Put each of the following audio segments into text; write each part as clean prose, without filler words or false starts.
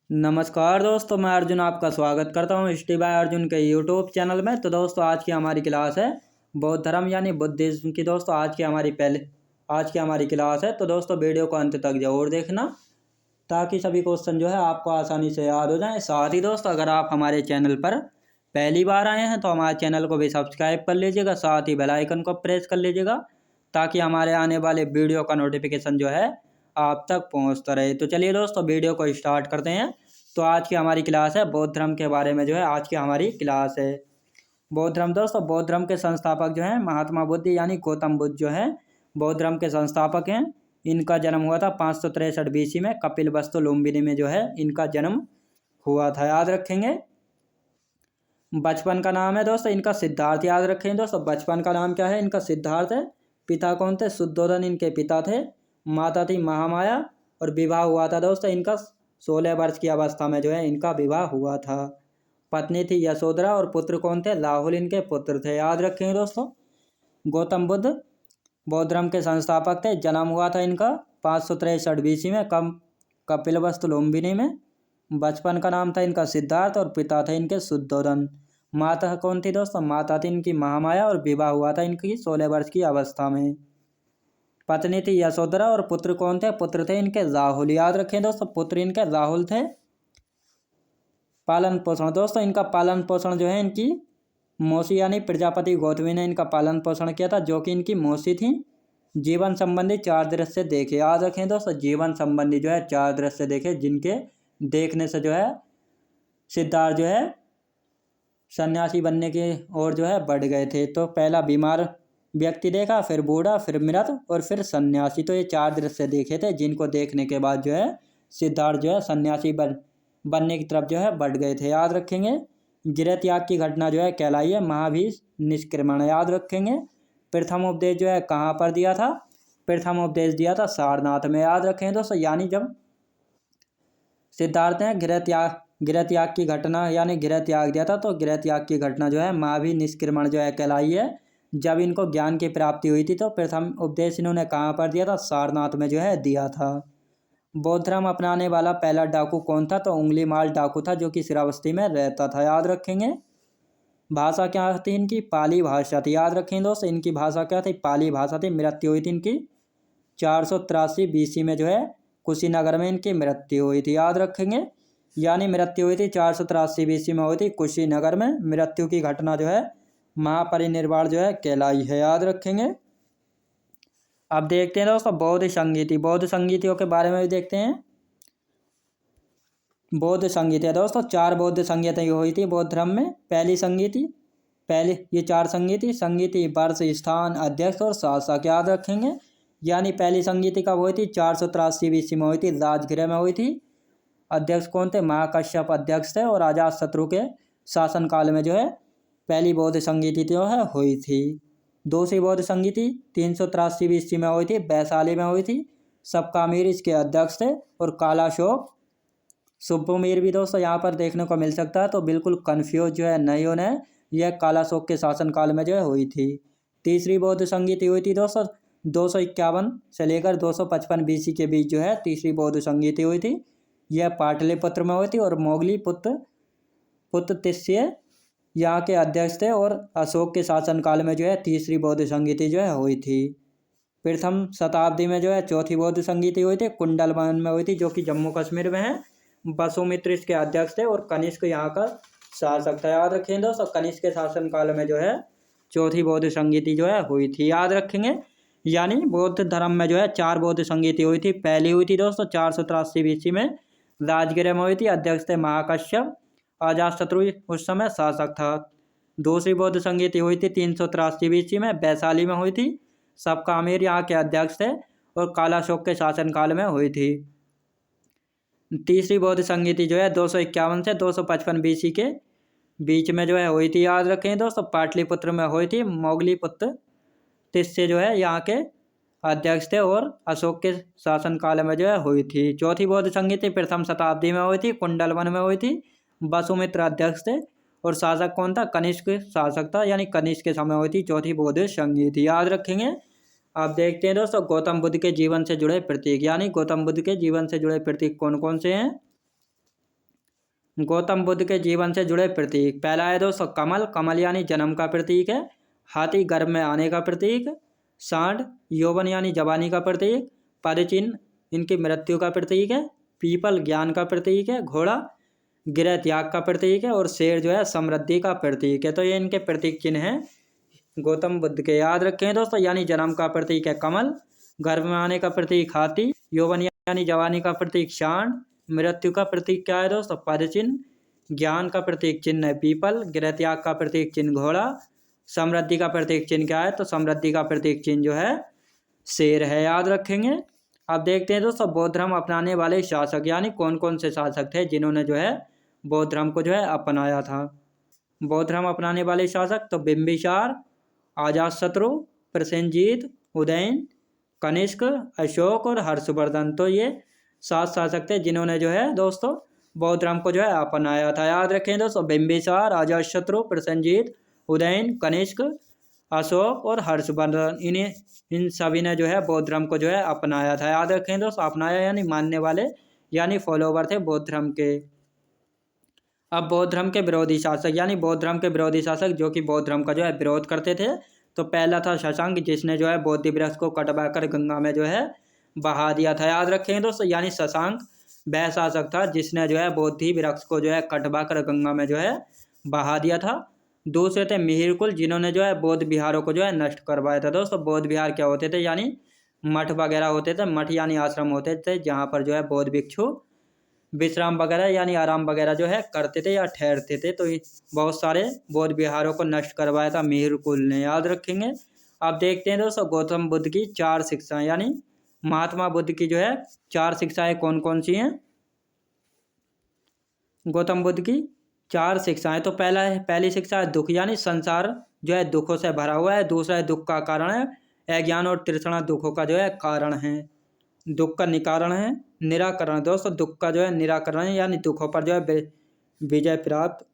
नमस्कार दोस्तों, मैं अर्जुन आपका स्वागत करता हूँ स्टडी बाय अर्जुन के यूट्यूब चैनल में। तो दोस्तों आज की हमारी क्लास है बौद्ध धर्म यानी बुद्धिज्म की। दोस्तों आज की हमारी क्लास है। तो दोस्तों वीडियो को अंत तक जरूर देखना ताकि सभी क्वेश्चन जो है आपको आसानी से याद हो जाए। साथ ही दोस्तों अगर आप हमारे चैनल पर पहली बार आए हैं तो हमारे चैनल को भी सब्सक्राइब कर लीजिएगा, साथ ही बेल आइकन को प्रेस कर लीजिएगा ताकि हमारे आने वाले वीडियो का नोटिफिकेशन जो है आप तक पहुंचता रहे। तो चलिए दोस्तों वीडियो को स्टार्ट करते हैं। तो आज की हमारी क्लास है बौद्ध धर्म के बारे में जो है आज की हमारी क्लास है बौद्ध धर्म। दोस्तों बौद्ध धर्म के संस्थापक जो है महात्मा बुद्ध यानी गौतम बुद्ध जो है बौद्ध धर्म के संस्थापक हैं। इनका जन्म हुआ था 563 BC में कपिलवस्तु लुम्बिनी में जो है इनका जन्म हुआ था, याद रखेंगे। बचपन का नाम है दोस्तों इनका सिद्धार्थ, याद रखेंगे दोस्तों बचपन का नाम क्या है इनका, सिद्धार्थ है। पिता कौन थे? शुद्धोधन इनके पिता थे। माता थी महामाया और विवाह हुआ था दोस्तों इनका 16 वर्ष की अवस्था में जो है इनका विवाह हुआ था। पत्नी थी यशोधरा और पुत्र कौन थे? राहुल इनके पुत्र थे, याद रखेंगे दोस्तों। गौतम बुद्ध बौद्ध धर्म के संस्थापक थे। जन्म हुआ था इनका 563 BC में कपिलवस्तु लुम्बिनी में। बचपन का नाम था इनका सिद्धार्थ और पिता थे इनके शुद्धोधन। माता कौन थी दोस्तों? माता थी इनकी महामाया और विवाह हुआ था इनकी 16 वर्ष की अवस्था में। पत्नी थी यशोधरा और पुत्र कौन थे? पुत्र थे इनके राहुल, याद रखें दोस्तों पुत्र इनके राहुल थे। पालन पोषण दोस्तों इनका पालन पोषण जो है इनकी मौसी यानी प्रजापति गौतमी ने इनका पालन पोषण किया था, जो कि इनकी मौसी थी। जीवन संबंधी 4 दृश्य देखे, याद रखें दोस्तों जीवन संबंधी जो है 4 दृश्य देखे जिनके देखने से जो है सिद्धार्थ जो है सन्यासी बनने की ओर जो है बढ़ गए थे। तो पहला बीमार व्यक्ति देखा, फिर बूढ़ा, फिर मृत और फिर सन्यासी। तो ये 4 दृश्य देखे थे जिनको देखने के बाद जो है सिद्धार्थ जो है सन्यासी बनने की तरफ जो है बढ़ गए थे, याद रखेंगे। गृह त्याग की घटना जो है कहलाई है महाभीष निष्क्रमण, याद रखेंगे। प्रथम उपदेश जो है कहाँ पर दिया था? प्रथम उपदेश दिया था सारनाथ में, याद रखें दोस्तों। यानी जब सिद्धार्थ ने गृह त्याग की घटना यानी गृह त्याग दिया था तो गृह त्याग की घटना जो है महाभीष निष्क्रमण जो है कहलाई है। जब इनको ज्ञान की प्राप्ति हुई थी तो प्रथम उपदेश इन्होंने कहाँ पर दिया था? सारनाथ में जो है दिया था। बौद्ध धर्म अपनाने वाला पहला डाकू कौन था? तो उंगली माल डाकू था जो कि श्रावस्ती में रहता था, याद रखेंगे। भाषा क्या थी इनकी? पाली भाषा थी, याद रखेंगे दोस्तों इनकी भाषा क्या थी? पाली भाषा थी। मृत्यु हुई थी इनकी 483 BC में जो है कुशीनगर में इनकी मृत्यु हुई थी, याद रखेंगे। यानी मृत्यु हुई थी 483 BC में हुई थी कुशीनगर में। मृत्यु की घटना जो है महापरिनिर्वाण जो है कहलाई है, याद रखेंगे। अब देखते हैं दोस्तों बौद्ध संगीति। बौद्ध संगीतियों के बारे में भी देखते हैं। बौद्ध संगीति दोस्तों 4 बौद्ध संगीति हुई थी बौद्ध धर्म में। पहली संगीति ये 4 संगीति वर्ष, स्थान, अध्यक्ष और शासक, याद रखेंगे। यानी पहली संगीति कब हुई थी? 483 BC में हुई थी, राजगृह में हुई थी। अध्यक्ष कौन थे? महाकश्यप अध्यक्ष थे। और अजातशत्रु के शासनकाल में जो है पहली बौद्ध संगीति जो है हुई थी। दूसरी बौद्ध संगीति 383 BC में हुई थी, वैशाली में हुई थी। सबकामीर इसके अध्यक्ष थे और कालाशोक सुब्बुमीर भी दोस्तों यहाँ पर देखने को मिल सकता है। तो बिल्कुल कन्फ्यूज जो है नहीं होना है, यह कालाशोक के शासनकाल में जो है हुई थी। तीसरी बौद्ध संगीति हुई थी दोस्तों 251 से लेकर 255 BC के बीच जो है तीसरी बौद्ध संगीति हुई थी। यह पाटलिपुत्र में हुई थी और मोगली पुत्र तिस्य यहाँ के अध्यक्ष थे। और अशोक के शासनकाल में जो है तीसरी बौद्ध संगीति जो है हुई थी। प्रथम शताब्दी में जो है चौथी बौद्ध संगीति हुई थी, कुंडलवन में हुई थी जो कि जम्मू कश्मीर में है। वसुमित्र इसके अध्यक्ष थे और कनिष्क यहाँ का शासक था, याद रखेंगे दोस्तों। कनिष्क के शासनकाल में जो है चौथी बौद्ध संगीति जो है हुई थी, याद रखेंगे। यानी बौद्ध धर्म में जो है 4 बौद्ध संगीति हुई थी। पहली हुई थी दोस्तों 483 BC में, राजगृह में हुई थी। अध्यक्ष थे महाकश्यप, अजातशत्रु उस समय शासक था। दूसरी बौद्ध संगीति हुई थी 383 BC में, वैशाली में हुई थी। सबकामीर यहाँ के अध्यक्ष थे और कालाशोक के शासनकाल में हुई थी। तीसरी बौद्ध संगीति जो है 251 से 255 BC के बीच में जो है हुई थी, याद रखें दोस्तों। पाटलिपुत्र में हुई थी। मोगली पुत्र तिस्य जो है यहाँ के अध्यक्ष थे और अशोक के शासनकाल में जो है हुई थी। चौथी बौद्ध संगीति प्रथम शताब्दी में हुई थी, कुंडलवन में हुई थी। वसुमित्र अध्यक्ष थे और शासक कौन था? कनिष्क शासक था, यानी कनिष्क के समय हुई थी चौथी बौद्ध संगीति, याद रखेंगे। अब देखते हैं दोस्तों गौतम बुद्ध के जीवन से जुड़े प्रतीक, यानी गौतम बुद्ध के जीवन से जुड़े प्रतीक कौन कौन से हैं। गौतम बुद्ध के जीवन से जुड़े प्रतीक। पहला है दोस्तों कमल, कमल यानी जन्म का प्रतीक है। हाथी गर्भ में आने का प्रतीक। सांड यौवन यानी जवानी का प्रतीक। पदचिन्ह इनकी मृत्यु का प्रतीक है। पीपल ज्ञान का प्रतीक है। घोड़ा गृह त्याग का प्रतीक है। और शेर जो है समृद्धि का प्रतीक है। तो ये इनके प्रतीक चिन्ह हैं गौतम बुद्ध के, याद रखें दोस्तों। यानी जन्म का प्रतीक है कमल, गर्भ में आने का प्रतीक हाथी, यौवन यानी जवानी का प्रतीक सांड, मृत्यु का प्रतीक क्या है दोस्तों पदचिन्ह, ज्ञान का प्रतीक चिन्ह है पीपल, गृह त्याग का प्रतीक चिन्ह घोड़ा, समृद्धि का प्रतीक चिन्ह क्या है तो समृद्धि का प्रतीक चिन्ह जो है शेर है, याद रखेंगे। अब देखते हैं दोस्तों बौद्ध धर्म अपनाने वाले शासक, यानी कौन कौन से शासक थे जिन्होंने जो है बौद्ध धर्म को जो है अपनाया था। बौद्ध धर्म अपनाने वाले शासक तो बिंबिसार, अजातशत्रु, प्रसेनजीत, उदयन, कनिष्क, अशोक और हर्षवर्धन। तो ये 7 शासक थे जिन्होंने जो है दोस्तों बौद्ध धर्म को जो है अपनाया था, याद रखें दोस्तों। बिंबिसार, अजातशत्रु, प्रसेनजीत, उदयन, कनिष्क, अशोक और हर्षवर्धन, इन सभी ने जो है बौद्ध धर्म को जो है अपनाया था, याद रखें दोस्तों। अपनाया यानी मानने वाले यानी फॉलोवर थे बौद्ध धर्म के। अब बौद्ध धर्म के विरोधी शासक, यानी बौद्ध धर्म के विरोधी शासक जो कि बौद्ध धर्म का जो है विरोध करते थे। तो पहला था शशांक, जिसने जो है बोधि वृक्ष को कटवाकर गंगा में जो है बहा दिया था, याद रखेंगे दोस्तों। यानी शशांक वह शासक था जिसने जो है बोधि वृक्ष को जो है कटवाकर गंगा में जो है बहा दिया था। दूसरे थे मिहिरकुल, जिन्होंने जो है बौद्ध विहारों को जो है नष्ट करवाया था। दोस्तों बौद्ध विहार क्या होते थे, यानी मठ वगैरह होते थे। मठ यानी आश्रम होते थे जहाँ पर जो है बौद्ध भिक्षु विश्राम वगैरह यानी आराम वगैरह जो है करते थे या ठहरते थे। तो बहुत सारे बौद्ध विहारों को नष्ट करवाया था मिहिरकुल ने, याद रखेंगे। अब देखते हैं दोस्तों गौतम बुद्ध की 4 शिक्षाएं, यानी महात्मा बुद्ध की जो है 4 शिक्षाएं कौन कौन सी हैं। गौतम बुद्ध की 4 शिक्षाएं, तो पहली शिक्षा है दुख, यानी संसार जो है दुखों से भरा हुआ है। दूसरा है दुख का कारण है, अज्ञान और तृष्णा दुखों का जो है कारण है। दुख का निवारण है, निराकरण। दोस्तों दुख का जो है निराकरण है, यानी दुखों पर जो है विजय प्राप्त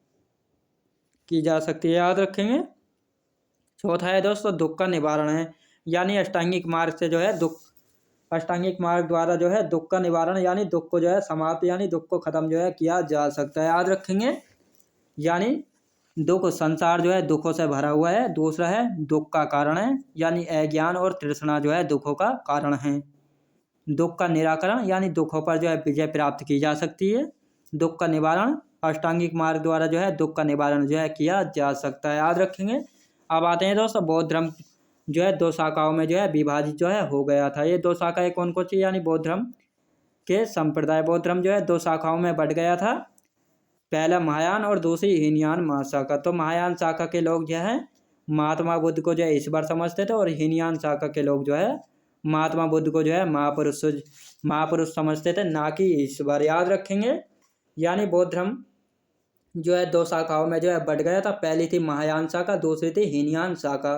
की जा सकती है, याद रखेंगे। चौथा है दोस्तों दुख का निवारण है, यानी अष्टांगिक मार्ग से जो है अष्टांगिक मार्ग द्वारा जो है दुख का निवारण यानी दुख को जो है समाप्त यानी दुख को खत्म जो है किया जा सकता है, याद रखेंगे। यानी दुख, संसार जो है दुखों से भरा हुआ है। दूसरा है दुख का कारण है, यानी अज्ञान और तृष्णा जो है दुखों का कारण है। दुख का निराकरण, यानी दुखों पर जो है विजय प्राप्त की जा सकती है। दुख का निवारण, अष्टांगिक मार्ग द्वारा जो है दुख का निवारण जो है किया जा सकता है, याद रखेंगे। अब आते हैं दोस्तों बौद्ध धर्म जो है 2 शाखाओं में जो है विभाजित जो है हो गया था। ये 2 शाखाएं कौन कौन सी, यानी बौद्ध धर्म के संप्रदाय। बौद्ध धर्म जो है 2 शाखाओं में बढ़ गया था, पहला महायान और दूसरी हीनयान महाशाखा। तो महायान शाखा के लोग जो है महात्मा बुद्ध को जो है ईश्वर समझते थे, और हीनयान शाखा के लोग जो है महात्मा बुद्ध को जो है महापुरुष समझते थे, ना कि ईश्वर, याद रखेंगे। यानी बौद्ध धर्म जो है 2 शाखाओं में जो है बढ़ गया था। पहली थी महायान शाखा, दूसरी थी हीनयान शाखा।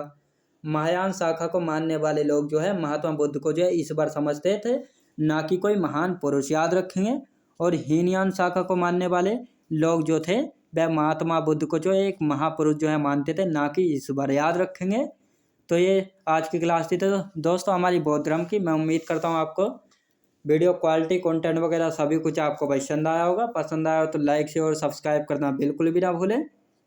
महायान शाखा को मानने वाले लोग जो है महात्मा बुद्ध को जो है ईश्वर समझते थे, ना कि कोई महान पुरुष, याद रखेंगे। और हीनयान शाखा को मानने वाले लोग जो थे वह महात्मा बुद्ध को जो एक महापुरुष जो है मानते थे, ना कि ईश्वर, याद रखेंगे। तो ये आज की क्लास थी तो दोस्तों हमारी बौद्ध धर्म की। मैं उम्मीद करता हूँ आपको वीडियो क्वालिटी कंटेंट वगैरह सभी कुछ आपको पसंद आया होगा। पसंद आया हो तो लाइक शेयर और सब्सक्राइब करना बिल्कुल भी ना भूलें।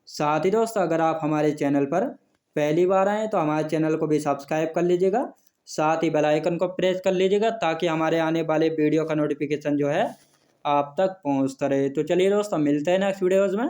साथ ही दोस्तों अगर आप हमारे चैनल पर पहली बार आएँ तो हमारे चैनल को भी सब्सक्राइब कर लीजिएगा, साथ ही बेल आइकन को प्रेस कर लीजिएगा, ताकि हमारे आने वाले वीडियो का नोटिफिकेशन जो है आप तक पहुँचता रहे। तो चलिए दोस्तों मिलते हैं नेक्स्ट वीडियोज़ में।